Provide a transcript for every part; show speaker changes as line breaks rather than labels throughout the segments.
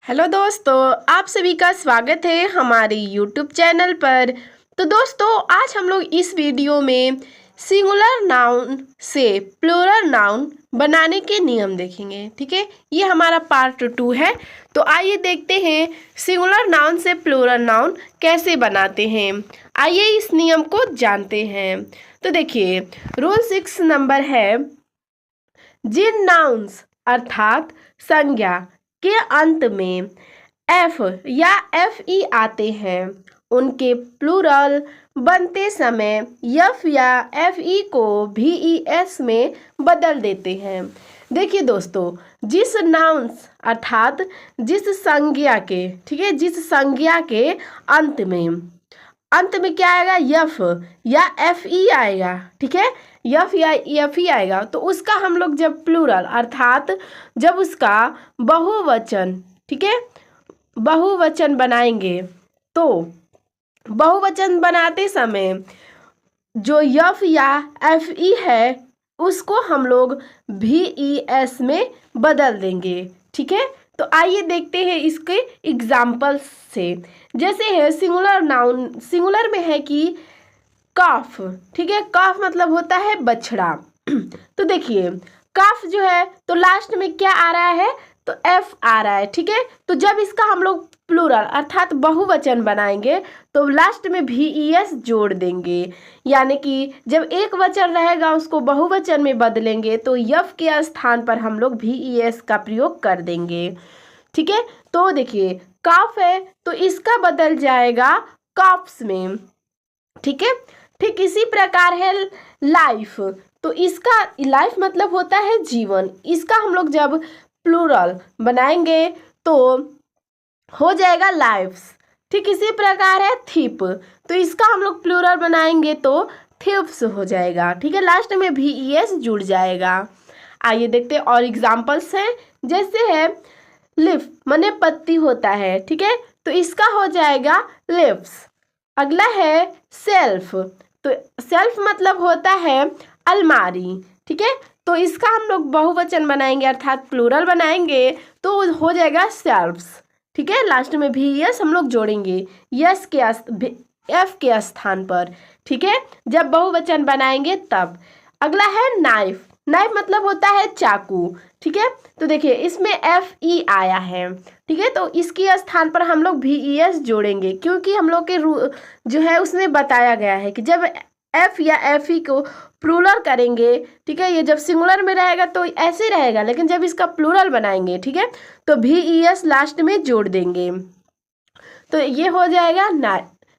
Hello दोस्तों, आप सभी का स्वागत है हमारे यूट्यूब चैनल पर। तो दोस्तों, आज हम लोग इस वीडियो में सिंगुलर नाउन से प्लूरल नाउन बनाने के नियम देखेंगे। ठीक है, ये हमारा पार्ट 2 है। तो आइए देखते हैं सिंगुलर नाउन से प्लूरल नाउन कैसे बनाते हैं। आइए इस नियम को जानते हैं। तो देखिए, रूल 6 नंबर है, जिन नाउन्स अर्थात संज्ञा के अंत में एफ या एफ ई आते हैं उनके प्लूरल बनते समय एफ या एफ ई को भी ई एस में बदल देते हैं। देखिए दोस्तों, जिस नाउन्स अर्थात जिस संज्ञा के, ठीक है, जिस संज्ञा के अंत में क्या आएगा, यफ या एफ ई आएगा। ठीक है, यफ या एफ ई आएगा तो उसका हम लोग जब प्लूरल अर्थात जब उसका बहुवचन, ठीक है, बहुवचन बनाएंगे तो बहुवचन बनाते समय जो यफ या एफ ई है उसको हम लोग भी ई एस में बदल देंगे। ठीक है, तो आइए देखते हैं इसके एग्जाम्पल से। जैसे है सिंगुलर नाउन, सिंगुलर में है कि काफ। ठीक है, काफ मतलब होता है बछड़ा। तो देखिए, काफ जो है तो लास्ट में क्या आ रहा है, तो एफ आ रहा है। ठीक है, तो जब इसका हम लोग प्लूरल अर्थात बहुवचन बनाएंगे तो लास्ट में भी ई एस जोड़ देंगे। यानी कि जब एक वचन रहेगा उसको बहुवचन में बदलेंगे तो यफ के स्थान पर हम लोग भी ई एस का प्रयोग कर देंगे। ठीक है, तो देखिए, काफ है तो इसका बदल जाएगा काफ्स में। ठीक है, ठीक इसी प्रकार है लाइफ। तो इसका लाइफ मतलब होता है जीवन, इसका हम लोग जब प्लूरल बनाएंगे तो हो जाएगा लाइफ्स। ठीक इसी प्रकार है थिप, तो इसका हम लोग प्लूरल बनाएंगे तो थिप्स हो जाएगा। ठीक है, लास्ट में भी ई एस जुड़ जाएगा। आइए देखते हैं और एग्जाम्पल्स हैं। जैसे है लिफ माने पत्ती होता है। ठीक है, तो इसका हो जाएगा लिप्स। अगला है सेल्फ, तो सेल्फ मतलब होता है अलमारी। ठीक है, तो इसका हम लोग बहुवचन बनाएंगे अर्थात प्लूरल बनाएंगे तो हो जाएगा सेल्फ्स। ठीक है, लास्ट में भी यस हम लोग जोड़ेंगे यस के एफ के स्थान पर। ठीक है, जब बहुवचन बनाएंगे तब। अगला है नाइफ, नाइफ मतलब होता है चाकू। ठीक है, तो देखिए इसमें एफ ई आया है। ठीक है, तो इसके स्थान पर हम लोग भी ई एस जोड़ेंगे क्योंकि हम लोग के जो है उसमें बताया गया है कि जब एफ या एफ ई को प्लूरल करेंगे, ठीक है, ये जब सिंगुलर में रहेगा तो ऐसे रहेगा, लेकिन जब इसका प्लूरल बनाएंगे, ठीक है, तो भी ई एस लास्ट में जोड़ देंगे तो ये हो जाएगा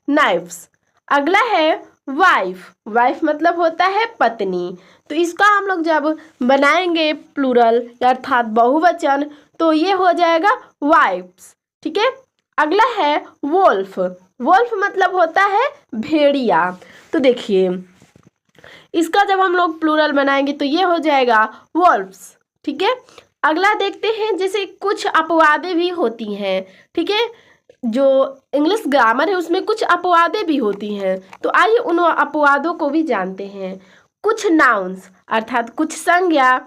नाइफ्स। अगला है वाइफ, वाइफ मतलब होता है पत्नी। तो इसका हम लोग जब बनाएंगे प्लूरल अर्थात बहुवचन तो ये हो जाएगा वाइफ्स। ठीक है, अगला है वोल्फ, वोल्फ मतलब होता है भेड़िया। तो देखिए इसका जब हम लोग प्लूरल बनाएंगे तो ये हो जाएगा वोल्फ्स। ठीक है, अगला देखते हैं, जैसे कुछ अपवादें भी होती हैं। ठीक है, जो इंग्लिश ग्रामर है उसमें कुछ अपवादें भी होती हैं, तो आइए उन अपवादों को भी जानते हैं। कुछ नाउन्स अर्थात कुछ संज्ञा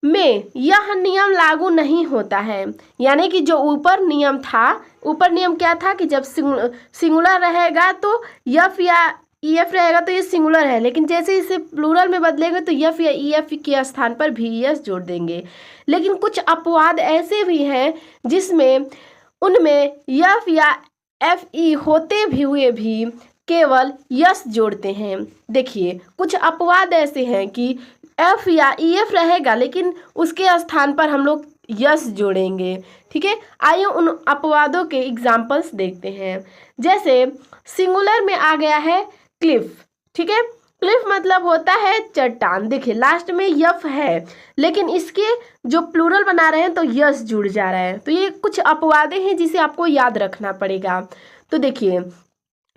में यह नियम लागू नहीं होता है। यानी कि जो ऊपर नियम था, ऊपर नियम क्या था कि जब सिंगुलर रहेगा तो यफ या ई एफ रहेगा तो ये सिंगुलर है, लेकिन जैसे इसे प्लूरल में बदलेंगे तो यफ या ई एफ के स्थान पर भी ई एस जोड़ देंगे। लेकिन कुछ अपवाद ऐसे भी हैं जिसमें उनमें यफ या एफ ई होते भी हुए भी केवल यस जोड़ते हैं। देखिए कुछ अपवाद ऐसे हैं कि एफ या ई एफ रहेगा लेकिन उसके स्थान पर हम लोग यस जोड़ेंगे। ठीक है, आइए उन अपवादों के एग्जाम्पल्स देखते हैं। जैसे सिंगुलर में आ गया है क्लिफ। ठीक है, क्लिफ मतलब होता है चट्टान। देखिए लास्ट में यफ है लेकिन इसके जो प्लूरल बना रहे हैं तो यस जुड़ जा रहा है, तो ये कुछ अपवादें हैं जिसे आपको याद रखना पड़ेगा। तो देखिए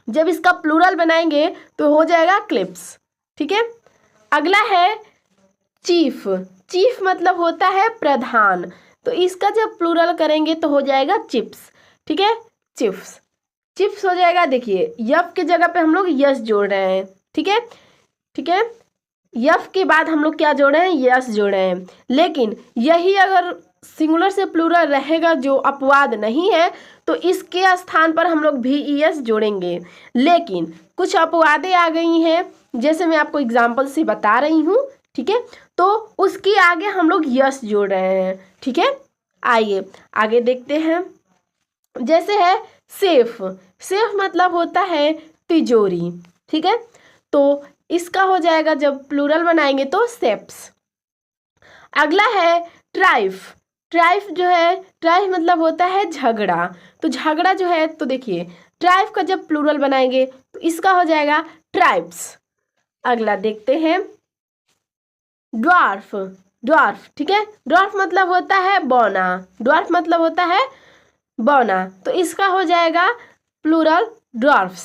जब इसका प्लूरल बनाएंगे तो हो जाएगा क्लिप्स। ठीक है, अगला है चीफ, चीफ मतलब होता है प्रधान, तो इसका जब प्लूरल करेंगे तो हो जाएगा चिप्स। ठीक है, चिप्स, चिप्स हो जाएगा। देखिए यफ के जगह पे हम लोग यस जोड़ रहे हैं। ठीक है, ठीक है, यफ के बाद हम लोग क्या जोड़े हैं, यस जोड़े हैं। लेकिन यही अगर सिंगुलर से प्लूरल रहेगा जो अपवाद नहीं है तो इसके स्थान पर हम लोग VES जोड़ेंगे। लेकिन कुछ अपवादें आ गई हैं, जैसे मैं आपको एग्जाम्पल से बता रही हूँ, ठीक है, तो उसके आगे हम लोग यस जोड़ रहे हैं, ठीक है। आइए आगे देखते हैं। जैसे है सेफ, सेफ मतलब होता है तिजोरी, ठीक है, तो इसका हो जाएगा जब प्लूरल बनाएंगे तो सेप्स। अगला है ट्राइफ, ट्राइफ जो है, ट्राइफ मतलब होता है झगड़ा, तो झगड़ा जो है, तो देखिए ट्राइफ का जब प्लूरल बनाएंगे तो इसका हो जाएगा ट्राइब्स। अगला देखते हैं ड्वार्फ, ड्वार्फ, ठीक है, ड्वार्फ मतलब होता है बौना, ड्वार्फ मतलब होता है बौना, तो इसका हो जाएगा प्लूरल ड्वार्फ्स।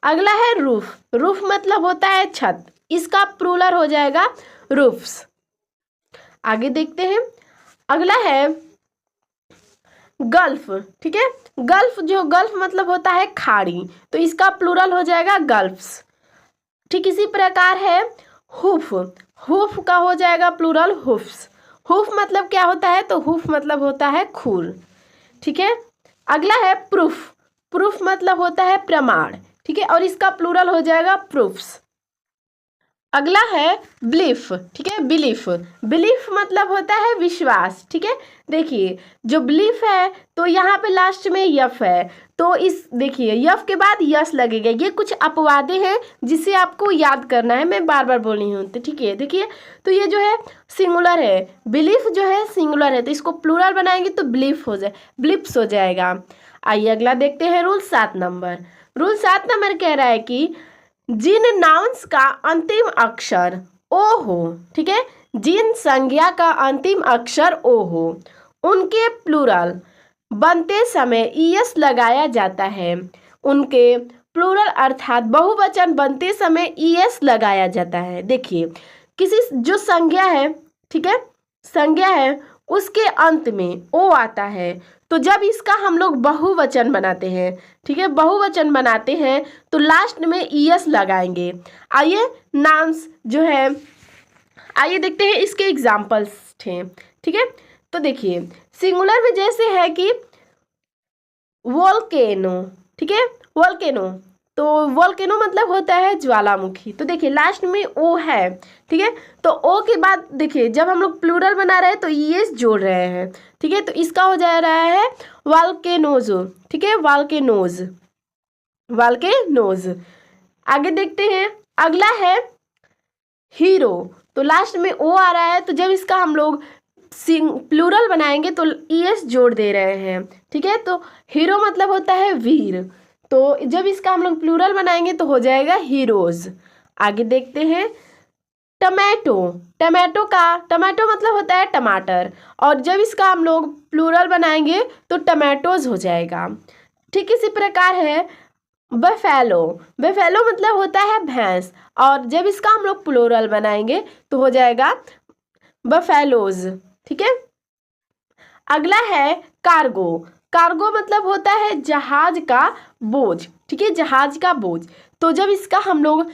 अगला है रूफ, रूफ मतलब होता है छत, इसका प्लूरल हो जाएगा रूफ्स। आगे देखते हैं। अगला है गल्फ, ठीक है, गल्फ, जो गल्फ मतलब होता है खाड़ी, तो इसका प्लूरल हो जाएगा गल्फ्स। ठीक इसी प्रकार है हुफ, हुफ का हो जाएगा प्लूरल हुफ्स। हुफ मतलब क्या होता है, तो हुफ मतलब होता है खुर, ठीक है। अगला है प्रूफ, प्रूफ मतलब होता है प्रमाण, ठीक है, और इसका प्लूरल हो जाएगा प्रूफ्स। अगला है बिलीफ, ठीक है, बिलीफ, बिलीफ मतलब होता है विश्वास, ठीक है। देखिए जो बिलीफ है तो यहाँ पे लास्ट में यफ है, तो इस देखिए यफ के बाद यस लगेगा। ये कुछ अपवादे हैं जिसे आपको याद करना है, मैं बार बार बोल रही हूँ, तो ठीक है। देखिए तो ये जो है सिंगुलर है, बिलीफ जो है सिंगुलर है, तो इसको प्लूरल बनाएंगे तो बिलीफ हो जाए, बिलिप्स हो जाएगा। आइए अगला देखते हैं रूल 7 नंबर। रूल 7 नंबर कह रहा है कि जिन नाउन्स का अंतिम अक्षर ओ हो, ठीक है, जिन संज्ञा का अंतिम अक्षर ओ हो उनके प्लूरल बनते समय ईएस लगाया जाता है। उनके प्लूरल अर्थात बहुवचन बनते समय ईएस लगाया जाता है। देखिए किसी जो संज्ञा है, ठीक है, संज्ञा है उसके अंत में ओ आता है, तो जब इसका हम लोग बहुवचन बनाते हैं, ठीक है, बहुवचन बनाते हैं तो लास्ट में ईएस लगाएंगे। आइए नाउन्स जो है, आइए देखते हैं इसके एग्जाम्पल्स थे, ठीक है। तो देखिए सिंगुलर में जैसे है कि वोल्केनो, ठीक है, वोल्केनो, तो वोल्केनो मतलब होता है ज्वालामुखी, तो देखिए लास्ट में ओ है, ठीक है, तो ओ के बाद देखिए जब हम लोग प्लूरल बना रहे हैं तो ईएस जोड़ रहे हैं, ठीक है, तो इसका हो जा रहा है वोल्केनोज, ठीक है, वोल्केनोज, वोल्केनोज। आगे देखते हैं। अगला है हीरो, तो लास्ट में ओ आ रहा है, तो जब इसका हम लोग प्लूरल बनाएंगे तो ईएस जोड़ दे रहे हैं, ठीक है, तो हीरो मतलब होता है वीर, तो जब इसका हम लोग प्लूरल बनाएंगे तो हो जाएगा हीरोज। आगे देखते हैं टमाटो, टमाटो का, टमाटो मतलब होता है टमाटर, और जब इसका हम लोग प्लूरल बनाएंगे तो टमाटोज हो जाएगा। ठीक इसी प्रकार है बफेलो, बफेलो मतलब होता है भैंस, और जब इसका हम लोग प्लूरल बनाएंगे तो हो जाएगा बफेलोज, ठीक है। अगला है कार्गो, कार्गो मतलब होता है जहाज का बोझ, ठीक है, जहाज का बोझ, तो जब इसका हम लोग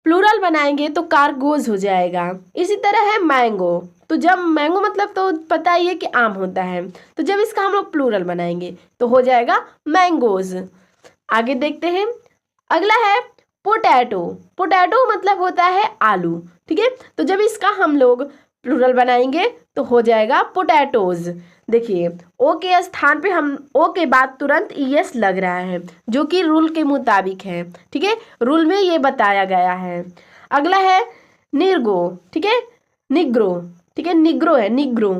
प्लूरल बनाएंगे तो कार्गोज हो जाएगा। इसी तरह है मैंगो, तो जब मैंगो मतलब तो पता ही है कि आम होता है, तो जब इसका हम लोग प्लूरल बनाएंगे तो हो जाएगा मैंगोज। आगे देखते हैं। अगला है पोटैटो, पोटैटो मतलब होता है आलू, ठीक है, तो जब इसका हम लोग प्लूरल बनाएंगे तो हो जाएगा पोटैटोज। देखिए ओ के स्थान पे हम ओ के बाद तुरंत ईएस लग रहा है, जो कि रूल के मुताबिक है, ठीक है, रूल में ये बताया गया है। अगला है निग्रो, ठीक है, निग्रो, ठीक है, निग्रो है, निग्रो,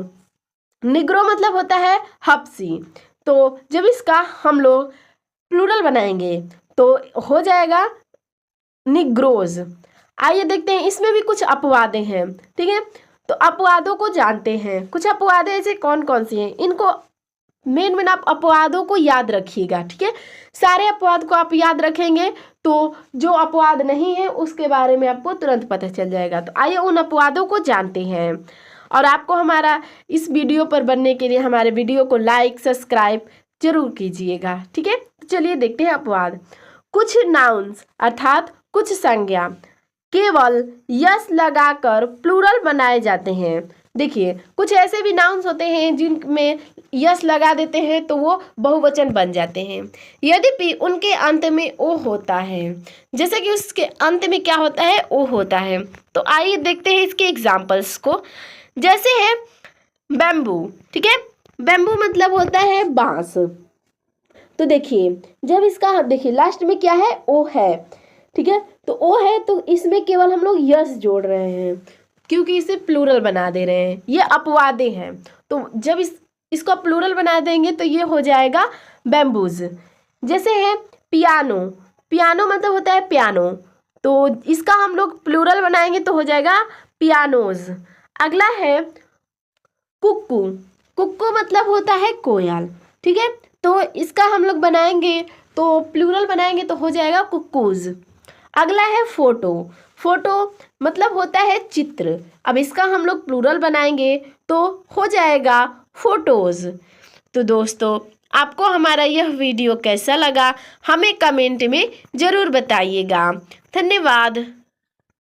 निग्रो मतलब होता है हबसी, तो जब इसका हम लोग प्लूरल बनाएंगे तो हो जाएगा निग्रोज। आइए देखते हैं, इसमें भी कुछ अपवादें हैं, ठीक है, तो अपवादों को जानते हैं। कुछ अपवादें ऐसे कौन कौन सी हैं, इनको मेन आप अपवादों को याद रखिएगा, ठीक है, सारे अपवाद को आप याद रखेंगे तो जो अपवाद नहीं है उसके बारे में आपको तुरंत पता चल जाएगा। तो आइए उन अपवादों को जानते हैं, और आपको हमारा इस वीडियो पर बनने के लिए हमारे वीडियो को लाइक सब्सक्राइब जरूर कीजिएगा, ठीक है। तो चलिए देखते हैं अपवाद। कुछ नाउन्स अर्थात कुछ संज्ञा केवल यस लगाकर प्लूरल बनाए जाते हैं, देखिए कुछ ऐसे भी नाउन्स होते हैं जिनमें यस लगा देते हैं तो वो बहुवचन बन जाते हैं, यद्यपि उनके अंत में ओ होता है। जैसे कि उसके अंत में क्या होता है, ओ होता है। तो आइए देखते हैं इसके एग्जाम्पल्स को। जैसे है बैम्बू, ठीक है, बैम्बू मतलब होता है बांस। तो देखिए जब इसका देखिए लास्ट में क्या है, ओ है, ठीक है, तो ओ है तो इसमें केवल हम लोग यस जोड़ रहे हैं क्योंकि इसे प्लूरल बना दे रहे हैं, ये अपवादे हैं। तो जब इसको प्लूरल बना देंगे तो ये हो जाएगा बैम्बूज। जैसे है पियानो, पियानो मतलब होता है पियानो, तो इसका हम लोग प्लूरल बनाएंगे तो हो जाएगा पियानोज। अगला है कुक्कू, कुक्कू मतलब होता है कोयल, ठीक है, तो इसका हम लोग बनाएंगे तो प्लूरल बनाएंगे तो हो जाएगा कुक्कूज। अगला है फोटो, फोटो मतलब होता है चित्र, अब इसका हम लोग प्लूरल बनाएंगे तो हो जाएगा फोटोज। तो दोस्तों आपको हमारा यह वीडियो कैसा लगा हमें कमेंट में ज़रूर बताइएगा। धन्यवाद।